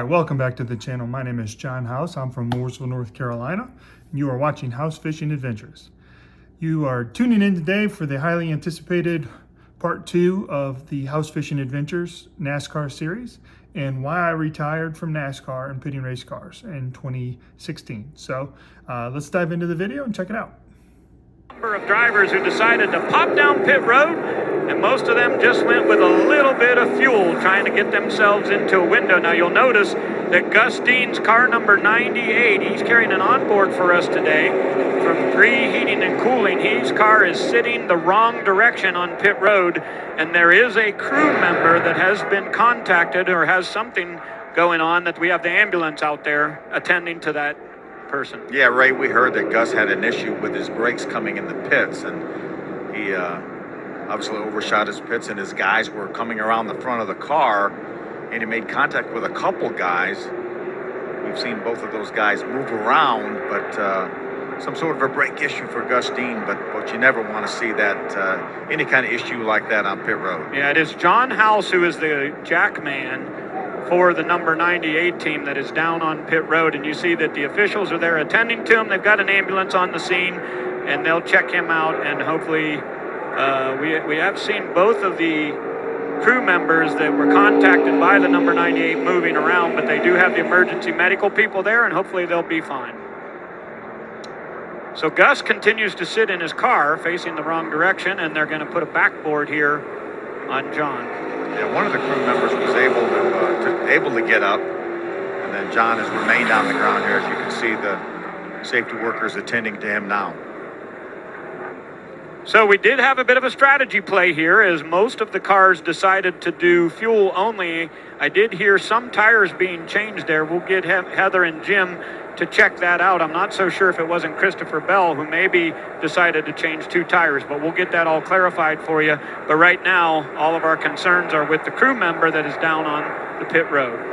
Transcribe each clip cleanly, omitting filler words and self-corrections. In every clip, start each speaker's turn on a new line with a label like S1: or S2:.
S1: Hi, welcome back to the channel. My name is John House. I'm from Mooresville, North Carolina, and you are watching House Fishing Adventures. You are tuning in today for the highly anticipated part 2 of the House Fishing Adventures NASCAR series and why I retired from NASCAR and pitting race cars in 2016. So let's dive into the video and check it out.
S2: Number of drivers who decided to pop down pit road, and most of them just went with a little bit of fuel trying to get themselves into a window. Now you'll notice that Gus Dean's car number 98, he's carrying an onboard for us today from preheating and cooling. His car is sitting the wrong direction on pit road, and there is a crew member that has been contacted or has something going on that we have the ambulance out there attending to that person.
S3: Yeah, Ray, we heard that Gus had an issue with his brakes coming in the pits, and he obviously overshot his pits, and his guys were coming around the front of the car, and he made contact with a couple guys. We've seen both of those guys move around, but some sort of a brake issue for Gus Dean, but you never want to see that, any kind of issue like that on pit road.
S2: Yeah, it is John House, who is the jack man for the number 98 team that is down on pit road, and you see that the officials are there attending to him. They've got an ambulance on the scene, and they'll check him out, and hopefully we have seen both of the crew members that were contacted by the number 98 moving around, but they do have the emergency medical people there, and hopefully they'll be fine. So Gus continues to sit in his car facing the wrong direction, and they're going to put a backboard here on John.
S3: Yeah, one of the crew members was able to get up, and then John has remained on the ground here. As you can see, the safety workers attending to him now.
S2: So we did have a bit of a strategy play here as most of the cars decided to do fuel only. I did hear some tires being changed there. We'll get Heather and Jim to check that out. I'm not so sure if it wasn't Christopher Bell who maybe decided to change 2 tires, but we'll get that all clarified for you. But right now, all of our concerns are with the crew member that is down on the pit road.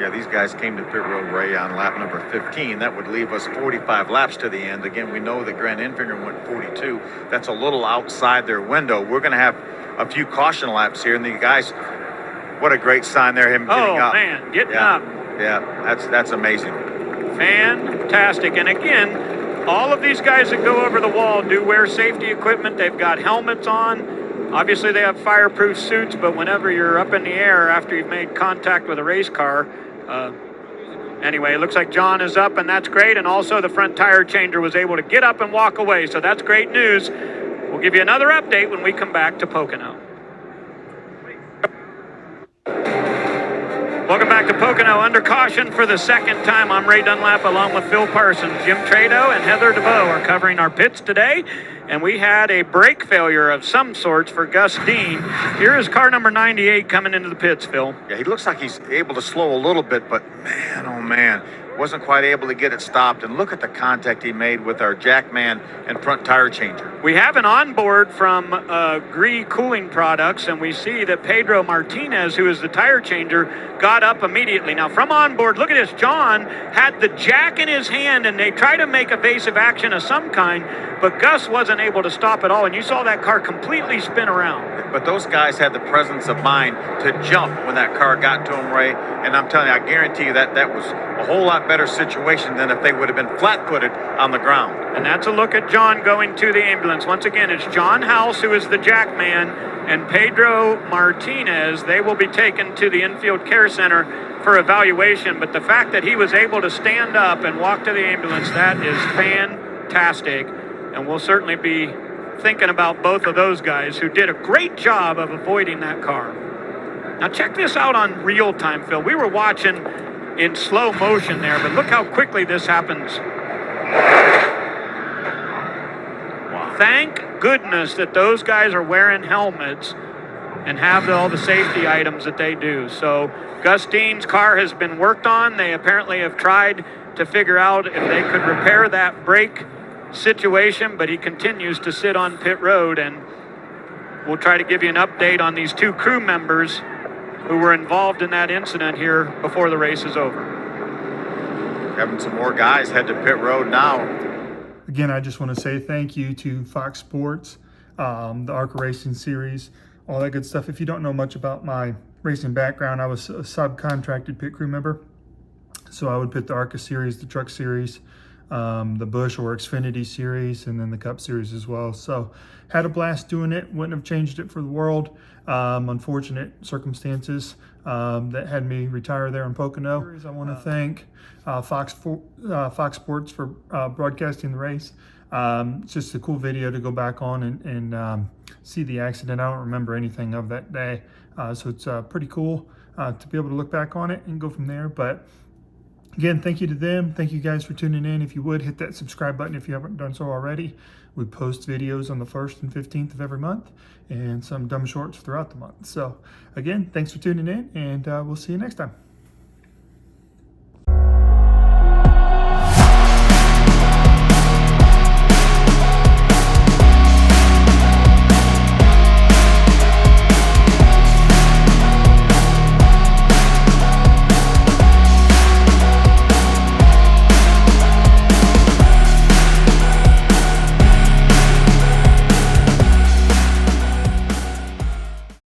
S3: Yeah, these guys came to pit road, Ray, on lap number 15. That would leave us 45 laps to the end. Again, we know that Grant Enfinger went 42. That's a little outside their window. We're going to have a few caution laps here, and the guys, what a great sign there, him getting up.
S2: Oh, man, getting up.
S3: Yeah, that's amazing.
S2: Fantastic. And again, all of these guys that go over the wall do wear safety equipment. They've got helmets on. Obviously, they have fireproof suits, but whenever you're up in the air after you've made contact with a race car, anyway, it looks like John is up, and that's great. And also the front tire changer was able to get up and walk away, so that's great news. We'll give you another update when we come back to Pocono. Welcome back to Pocono. Under caution for the second time, I'm Ray Dunlap along with Phil Parsons. Jim Trado and Heather DeVoe are covering our pits today, and we had a brake failure of some sorts for Gus Dean. Here is car number 98 coming into the pits, Phil.
S3: Yeah, he looks like he's able to slow a little bit, but man, oh man, wasn't quite able to get it stopped. And look at the contact he made with our jackman and front tire changer.
S2: We have an onboard from Gree Cooling Products, and we see that Pedro Martinez, who is the tire changer, got up immediately. Now from onboard, look at this. John had the jack in his hand, and they tried to make evasive action of some kind, but Gus wasn't able to stop at all, and you saw that car completely spin around.
S3: But those guys had the presence of mind to jump when that car got to him, Ray, and I'm telling you, I guarantee you that was a whole lot better situation than if they would have been flat-footed on the ground.
S2: And that's a look at John going to the ambulance. Once again, it's John House, who is the jack man, and Pedro Martinez. They will be taken to the infield care center for evaluation, but the fact that he was able to stand up and walk to the ambulance, that is fantastic, and we'll certainly be thinking about both of those guys who did a great job of avoiding that car. Now check this out on real time, Phil. We were watching in slow motion there, but look how quickly this happens. Wow. Thank goodness that those guys are wearing helmets and have all the safety items that they do. So Gus Dean's car has been worked on. They apparently have tried to figure out if they could repair that brake situation, but he continues to sit on pit road, and we'll try to give you an update on these 2 crew members who were involved in that incident here before the race is over.
S3: Having some more guys head to pit road now.
S1: Again, I just want to say thank you to Fox Sports, the ARCA Racing Series, all that good stuff. If you don't know much about my racing background, I was a subcontracted pit crew member. So I would pit the ARCA series, the truck series, the Busch or Xfinity series, and then the Cup series as well. So had a blast doing it. Wouldn't have changed it for the world. Unfortunate circumstances that had me retire there in Pocono. I want to thank Fox Sports for broadcasting the race. It's just a cool video to go back on and see the accident. I don't remember anything of that day. So it's pretty cool to be able to look back on it and go from there. But again, thank you to them. Thank you guys for tuning in. If you would, hit that subscribe button if you haven't done so already. We post videos on the 1st and 15th of every month and some dumb shorts throughout the month. So again, thanks for tuning in, and we'll see you next time.